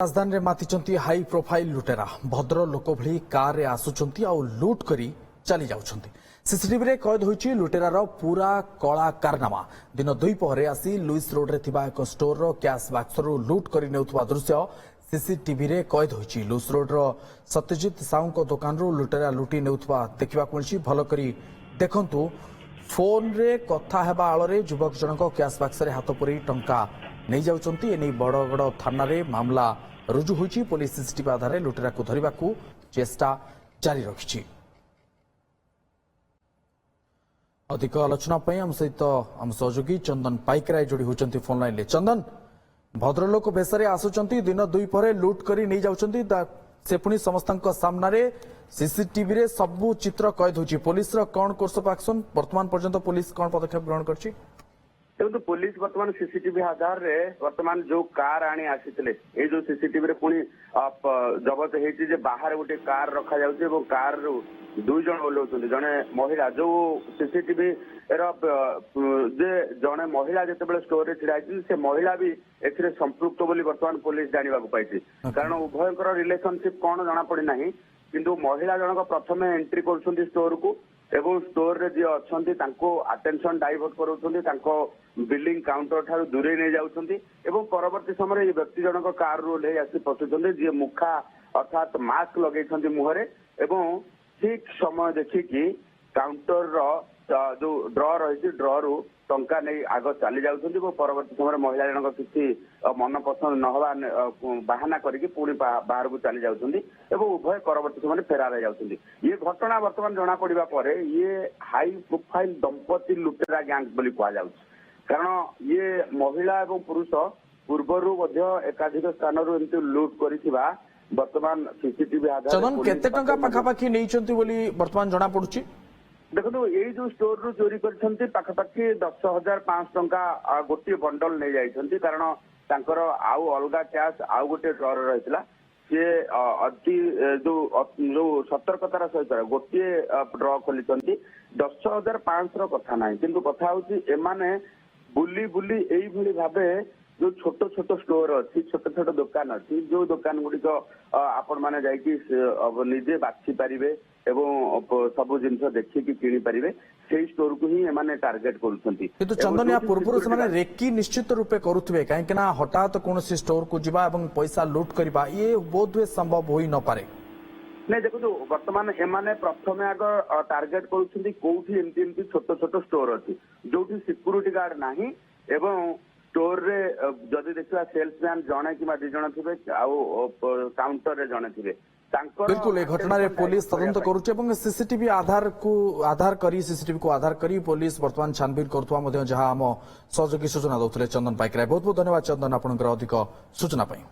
राजधानी में मातिचंती high profile लुटेरा भद्र लोक भली कार रे आसुचंती आ लुट करी चली जाउछंती। सीसीटीवी रे कैद होईची लुटेरार पूरा कला कारनामा। दिन 2 पहरे आसी लुइस रोड रे थिबा एक स्टोर रो कैश बॉक्स रो लुट करी नेउथबा दृश्य सीसीटीवी रे कैद होईची। लुइस रोड रो सत्यजित साहू को दुकान रो लुटेरा लुटी नेउथबा देखिबा मिलची। भल करी देखंतु फोन रे कथा हेबा आळरे युवक जनक कैश बॉक्स रे हाथ पुरी टंका नहीं जाउचंती। एनी बड़गड़ थाना रे मामला रुजु होईची। पुलिस सीसीटीवी आधार लुटेरा को धरिबा को चेष्टा जारी रखिछि। अधिक आलोचना आम सहित आम सहयोगी चंदन पाइकराय जोड़ी होचंती फोन लाइन ले। चंदन, भद्रलोक बेसरे आसुचंती दिन 2 परे लुट करी नहीं जाउचंती से पुणी समस्तक सामने सीसीटीवी रे सबु चित्र कैद होची। पुलिस रो कोन कोर्स ऑफ एक्शन वर्तमान पर्यंत पुलिस कोन पदक्षेप ग्रहण करछि? देखो पुलिस वर्तमान सीसीटीवी आधार रे वर्तमान जो कार आनी आसीथिले ए जो सीसीटीवी रे पुणी जबत हेची जे बाहर गोटे कार रखा जाउछि एवं कार रो 2 जण ओलोचंती। जने महिला जो सीसीटीवी रो जे जने महिला जेतेबेले स्टोर रे छिड़ा आइछि से महिला भी एथिरे संपृक्त बोली वर्तमान पुलिस जानिबा को पाइछि। कारण उभयकर रिलेशनशिप कोन जाना पड़ी नाही, किंतु महिला जनक प्रथमे एंट्री करछंती स्टोर को एवं स्टोर रे जे अछंती तांको अटेंशन डाइवर्ट करूछंती, तांको बिलिंग काउंटर ठारू दूरे नहीं जाउछंती एवं परवर्ती समय ये व्यक्ति जनक कार रो ले आसी पछुछंती जे मुखा अर्थात मास्क लगेछंती मुहरे एवं ठीक समय देखि कि काउंटर रो जो ड्रॉ रही ड्रॉ रु टंका नहीं आग चली जाउछंती। परवर्ती समय महिला जनक किसी मन पसंद न हवा बाहाना करके पुणी बाहर को चली जाउछंती एवं उभय परवर्ती समय फेरार हो जाउछंती। ये घटना वर्तमान जना पड़िबा परे ये हाई प्रोफाइल दंपति लुटेरा गैंग बोली कहा जाउछि। कारण ये महिला एवं पुरुष पूर्वरु एकाधिक स्थान एमती लुट करिथिबा वर्तमान सीसीटीवी आधार चंदन केते टंका पाखापाखी नैचंती बोली वर्तमान जना पड़ुछि? देखो ये जो स्टोर रु चोरी करछंती पाखापाखी 10,500 टंका गोटे बंडल नहीं जाइछंती। कारण तांकर आउ अलगा कैश आउ गोटे ड्रॉर रहितला से अति जो सतर्कतार सहित गोटे ड्रॉ खोलिछंती। 10,500 कथा नाही, किंतु कथा होची एमाने बुली बुली एई भली भाबे जो छोट छोट स्टोर अच्छी छोट छोट दुकान अच्छी जो दुकान गुड़िक आपण मैंने जाइए निजे बाछि पारे एवं सब जिन देखिए किणी पारे से स्टोर को ही एमाने टार्गेट करुछंती। किंतु चंदन या पूर्व से रेकी निश्चित रूपे करुथिबे कहीं ना हठात कौन स्टोर को जीवा एवं पैसा लुट करबा ये बोध हुए संभव होई न पारे। नहीं देखो वर्तमान एमाने प्रथमे आग टार्गेट करुछंती कोठी एमती एमती छोट छोट स्टोर अच्छी जोठी सिक्यूरिटी गार्ड नाही एवं स्टोर रे जदि देखा सेल्समैन जणे कि 2 जण थिबे आउ काउंटर रे जणे थिबे। बिल्कुल ए घटना रे पुलिस तदंत करूचे एवं सीसीटीवी आधार करी सीसीटीवी को आधार करी पुलिस वर्तमान छानबीन करथुवा मध्ये जहां हम सहयोगी सूचना दउथले चंदन पाइकराय। बहुत बहुत धन्यवाद चंदन आपनकर अधिक सूचना पई।